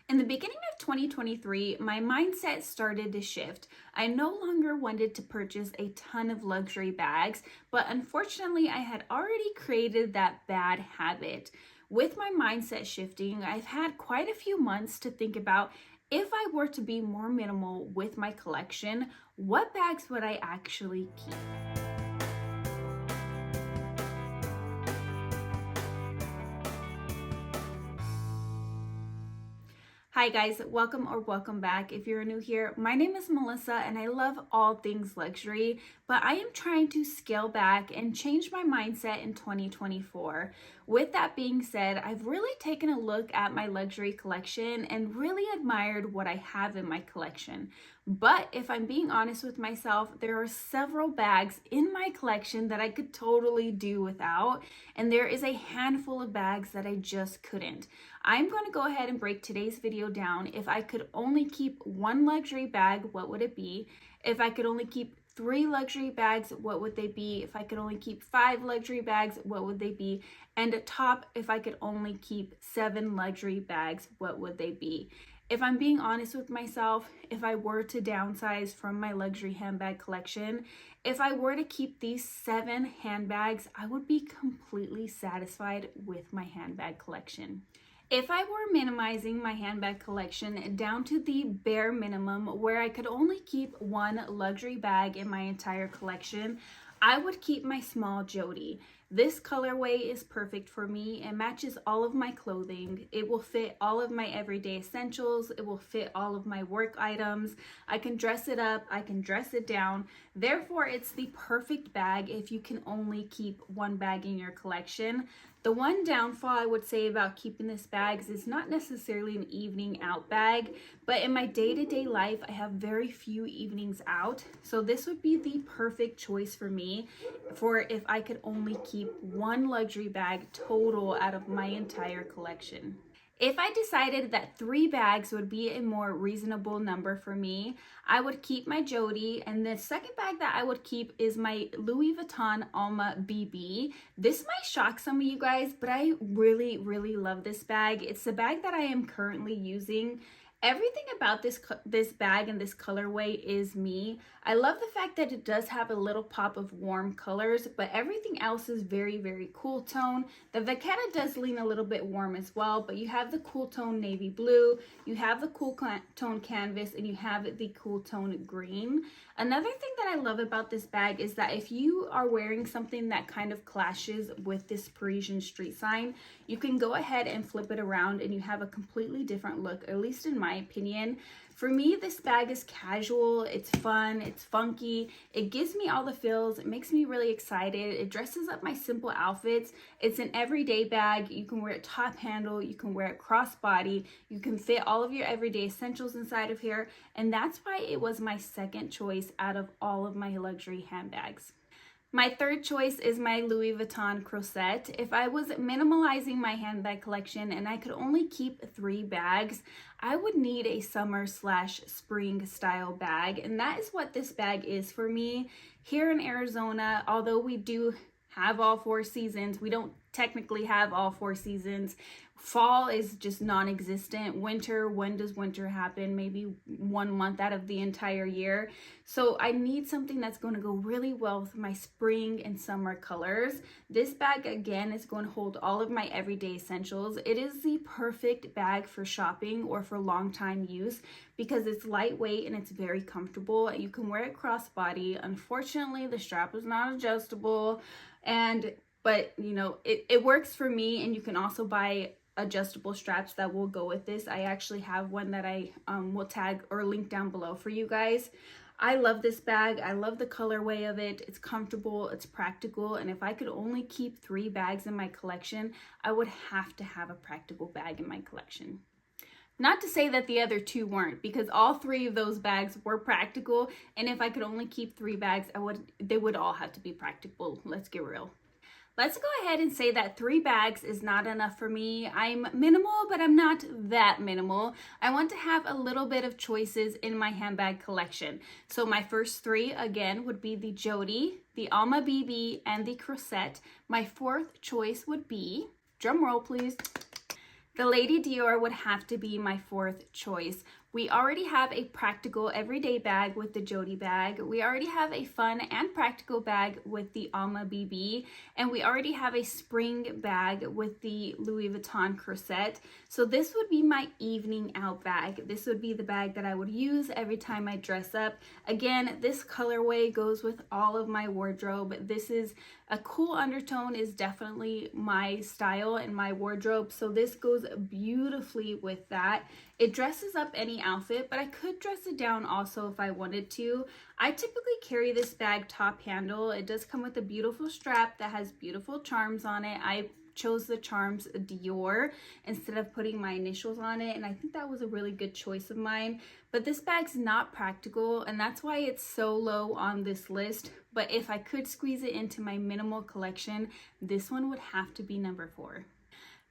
In the beginning of 2023, my mindset started to shift. I no longer wanted to purchase a ton of luxury bags, but unfortunately, I had already created that bad habit. With my mindset shifting, I've had quite a few months to think about if I were to be more minimal with my collection, what bags would I actually keep? Hi guys, welcome back. If you're new here, my name is Melissa and I love all things luxury, but I am trying to scale back and change my mindset in 2024. With that being said, I've really taken a look at my luxury collection and really admired what I have in my collection. But if I'm being honest with myself, there are several bags in my collection that I could totally do without, and there is a handful of bags that I just couldn't. I'm going to go ahead and break today's video down. If I could only keep one luxury bag, what would it be? If I could only keep 3 luxury bags, what would they be? If I could only keep 5 luxury bags, what would they be? And at top, if I could only keep 7 luxury bags, what would they be? If I'm being honest with myself, if I were to downsize from my luxury handbag collection, if I were to keep these 7 handbags, I would be completely satisfied with my handbag collection. If I were minimizing my handbag collection down to the bare minimum where I could only keep 1 luxury bag in my entire collection, I would keep my small Jody. This colorway is perfect for me. It matches all of my clothing. It will fit all of my everyday essentials. It will fit all of my work items. I can dress it up. I can dress it down. Therefore, it's the perfect bag if you can only keep 1 bag in your collection. The one downfall I would say about keeping this bag is it's not necessarily an evening out bag, but in my day-to-day life, I have very few evenings out. So this would be the perfect choice for me for if I could only keep 1 luxury bag total out of my entire collection. If I decided that 3 bags would be a more reasonable number for me, I would keep my Jody, and the second bag that I would keep is my Louis Vuitton Alma BB. This might shock some of you guys, but I really love this bag. It's the bag that I am currently using. Everything about this bag and this colorway is me. I love the fact that it does have a little pop of warm colors, but everything else is very cool tone. The vachetta does lean a little bit warm as well, but you have the cool tone navy blue, you have the cool tone canvas, and you have the cool tone green. Another thing that I love about this bag is that if you are wearing something that kind of clashes with this Parisian street sign, you can go ahead and flip it around and you have a completely different look, at least in my opinion. For me, this bag is casual, it's fun, it's funky, it gives me all the feels, it makes me really excited, it dresses up my simple outfits. It's an everyday bag. You can wear it top handle, you can wear it crossbody, you can fit all of your everyday essentials inside of here, and that's why it was my second choice out of all of my luxury handbags. My third choice is my Louis Vuitton Croisette. If I was minimalizing my handbag collection and I could only keep 3 bags, I would need a summer/spring style bag. And that is what this bag is for me. Here in Arizona, although we do have all 4 seasons, we don't technically have all 4 seasons. Fall is just non-existent. Winter, when does winter happen? Maybe 1 month out of the entire year. So I need something that's going to go really well with my spring and summer colors. This bag, again, is going to hold all of my everyday essentials. It is the perfect bag for shopping or for long time use because it's lightweight and it's very comfortable. You can wear it crossbody. Unfortunately, the strap is not adjustable, but you know, it works for me, and you can also buy adjustable straps that will go with this. I actually have one that I will tag or link down below for you guys. I love this bag. I love the colorway of it. It's comfortable, it's practical, and if I could only keep 3 bags in my collection, I would have to have a practical bag in my collection. Not to say that the other 2 weren't, because all 3 of those bags were practical, and if I could only keep 3 bags, they would all have to be practical. Let's get real. Let's go ahead and say that 3 bags is not enough for me. I'm minimal, but I'm not that minimal. I want to have a little bit of choices in my handbag collection. So my first 3, again, would be the Jody, the Alma BB, and the Croisette. My 4th choice would be, drum roll please, The Lady Dior would have to be my fourth choice. We already have a practical everyday bag with the Jody bag. We already have a fun and practical bag with the Alma BB. And we already have a spring bag with the Louis Vuitton Croisette. So this would be my evening out bag. This would be the bag that I would use every time I dress up. Again, this colorway goes with all of my wardrobe. This is a cool undertone, is definitely my style and my wardrobe. So this goes beautifully with that. It dresses up any outfit, but I could dress it down also if I wanted to. I typically carry this bag top handle. It does come with a beautiful strap that has beautiful charms on it. I chose the charms Dior instead of putting my initials on it, and I think that was a really good choice of mine. But this bag's not practical, and that's why it's so low on this list. But if I could squeeze it into my minimal collection, this one would have to be number 4.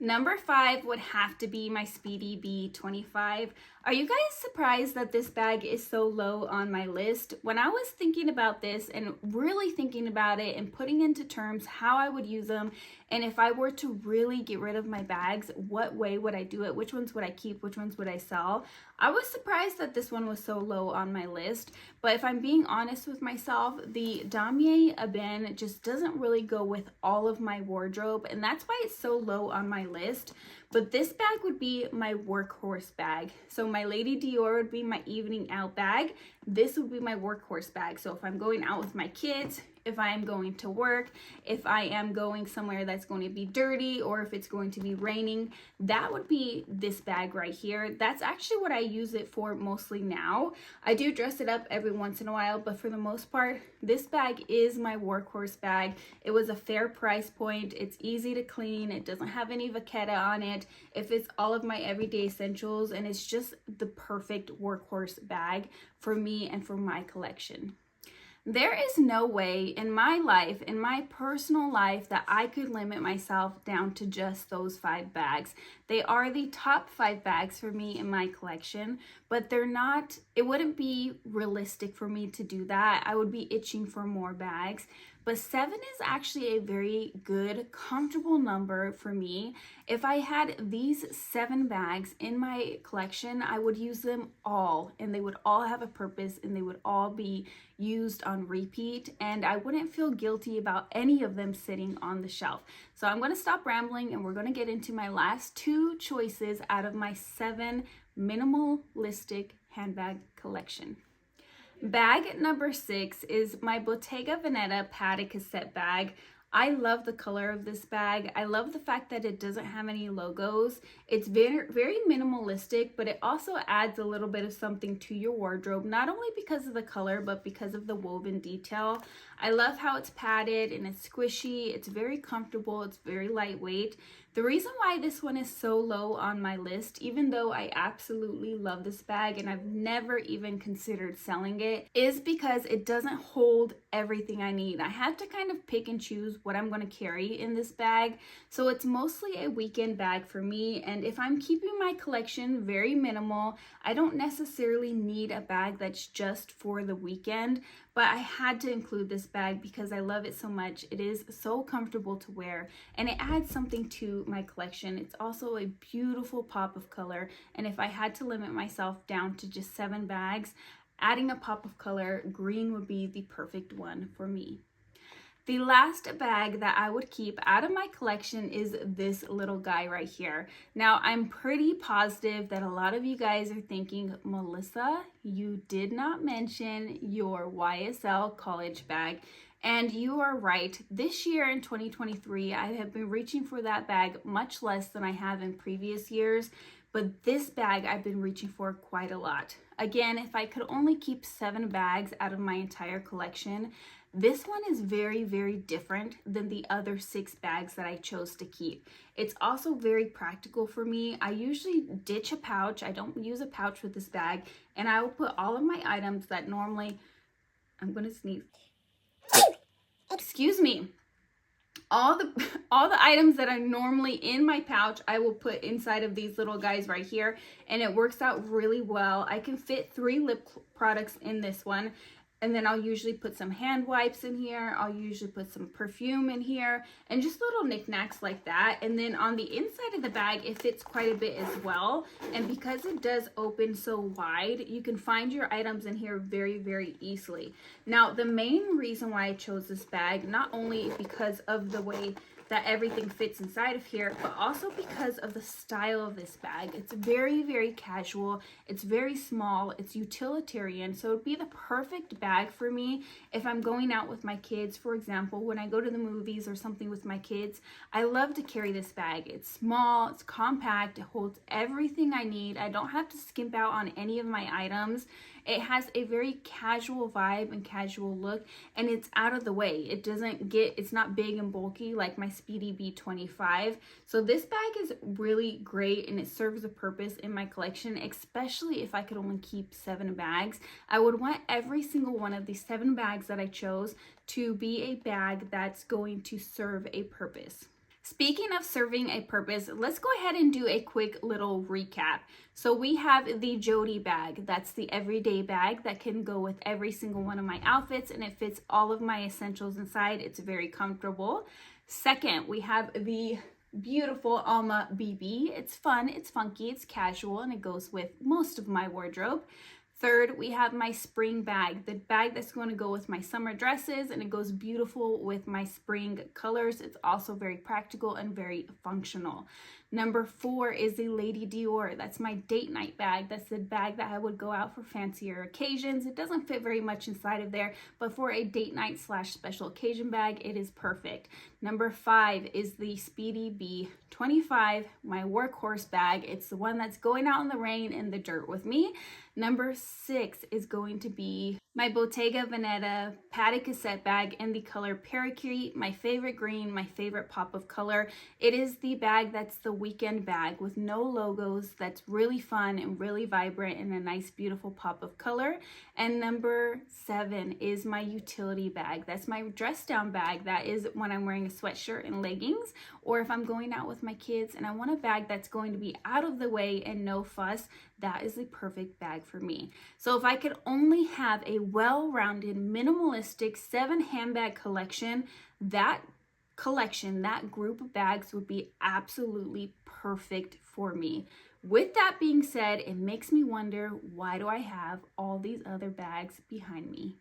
Number 5 would have to be my Speedy Be 25. Are you guys surprised that this bag is so low on my list? When I was thinking about this and really thinking about it and putting into terms how I would use them, and if I were to really get rid of my bags, what way would I do it? Which ones would I keep? Which ones would I sell? I was surprised that this one was so low on my list, but if I'm being honest with myself, the Damier Ebene just doesn't really go with all of my wardrobe, and that's why it's so low on my list. But this bag would be my workhorse bag. So my Lady Dior would be my evening out bag. This would be my workhorse bag. So if I'm going out with my kids, if I am going to work, if I am going somewhere that's going to be dirty, or if it's going to be raining, that would be this bag right here. That's actually what I use it for mostly now. I do dress it up every once in a while, but for the most part, this bag is my workhorse bag. It was a fair price point. It's easy to clean. It doesn't have any vachetta on it. It fits all of my everyday essentials, and it's just the perfect workhorse bag for me and for my collection. There is no way in my life, in my personal life, that I could limit myself down to just those 5 bags. They are the top 5 bags for me in my collection, but they're not, it wouldn't be realistic for me to do that. I would be itching for more bags. But 7 is actually a very good, comfortable number for me. If I had these 7 bags in my collection, I would use them all, and they would all have a purpose, and they would all be used on repeat, and I wouldn't feel guilty about any of them sitting on the shelf. So I'm going to stop rambling, and we're going to get into my last 2 choices out of my 7 minimalistic handbag collection. Bag number 6 is my Bottega Veneta padded cassette bag. I love the color of this bag. I love the fact that it doesn't have any logos. It's very, very minimalistic, but it also adds a little bit of something to your wardrobe, not only because of the color, but because of the woven detail. I love how it's padded and it's squishy. It's very comfortable. It's very lightweight. The reason why this one is so low on my list, even though I absolutely love this bag and I've never even considered selling it, is because it doesn't hold everything I need. I have to kind of pick and choose what I'm going to carry in this bag. So it's mostly a weekend bag for me. And if I'm keeping my collection very minimal, I don't necessarily need a bag that's just for the weekend. But I had to include this bag because I love it so much. It is so comfortable to wear, and it adds something to my collection. It's also a beautiful pop of color, and if I had to limit myself down to just 7 bags, adding a pop of color, green would be the perfect one for me. The last bag that I would keep out of my collection is this little guy right here. Now, I'm pretty positive that a lot of you guys are thinking, Melissa, you did not mention your YSL college bag. And you are right. This year in 2023, I have been reaching for that bag much less than I have in previous years. But this bag I've been reaching for quite a lot. Again, if I could only keep 7 bags out of my entire collection, this one is very, very different than the other 6 bags that I chose to keep. It's also very practical for me. I usually ditch a pouch. I don't use a pouch with this bag, and I will put all of my items that normally, I'm gonna sneeze. Excuse me. All the items that are normally in my pouch, I will put inside of these little guys right here, and it works out really well. I can fit 3 lip products in this one. And then I'll usually put some hand wipes in here. I'll usually put some perfume in here and just little knickknacks like that. And then on the inside of the bag, it fits quite a bit as well. And because it does open so wide, you can find your items in here very, very easily. Now, the main reason why I chose this bag, not only because of the way that everything fits inside of here, but also because of the style of this bag. It's very, very casual. It's very small. It's utilitarian. So it'd be the perfect bag for me if I'm going out with my kids. For example, when I go to the movies or something with my kids, I love to carry this bag. It's small, it's compact, it holds everything I need. I don't have to skimp out on any of my items. It has a very casual vibe and casual look, and it's out of the way. It's not big and bulky like my Speedy Be 25. So this bag is really great, and it serves a purpose in my collection, especially if I could only keep 7 bags. I would want every single one of these 7 bags that I chose to be a bag that's going to serve a purpose. Speaking of serving a purpose, let's go ahead and do a quick little recap. So we have the Jody bag. That's the everyday bag that can go with every single one of my outfits, and it fits all of my essentials inside. It's very comfortable. Second, we have the beautiful Alma BB. It's fun, it's funky, it's casual, and it goes with most of my wardrobe. Third, we have my spring bag, the bag that's going to go with my summer dresses, and it goes beautiful with my spring colors. It's also very practical and very functional. Number 4 is the Lady Dior. That's my date night bag. That's the bag that I would go out for fancier occasions. It doesn't fit very much inside of there, but for a date night / special occasion bag, it is perfect. Number 5 is the Speedy Be 25, my workhorse bag. It's the one that's going out in the rain and the dirt with me. Number 6 is going to be my Bottega Veneta padded cassette bag in the color Parakeet, my favorite green, my favorite pop of color. It is the bag that's the weekend bag with no logos, that's really fun and really vibrant and a nice beautiful pop of color. And number 7 is my utility bag. That's my dress down bag. That is when I'm wearing a sweatshirt and leggings, or if I'm going out with my kids and I want a bag that's going to be out of the way and no fuss. That is the perfect bag for me. So if I could only have a well-rounded, minimalistic 7 handbag collection, that group of bags would be absolutely perfect for me. With that being said, it makes me wonder, why do I have all these other bags behind me?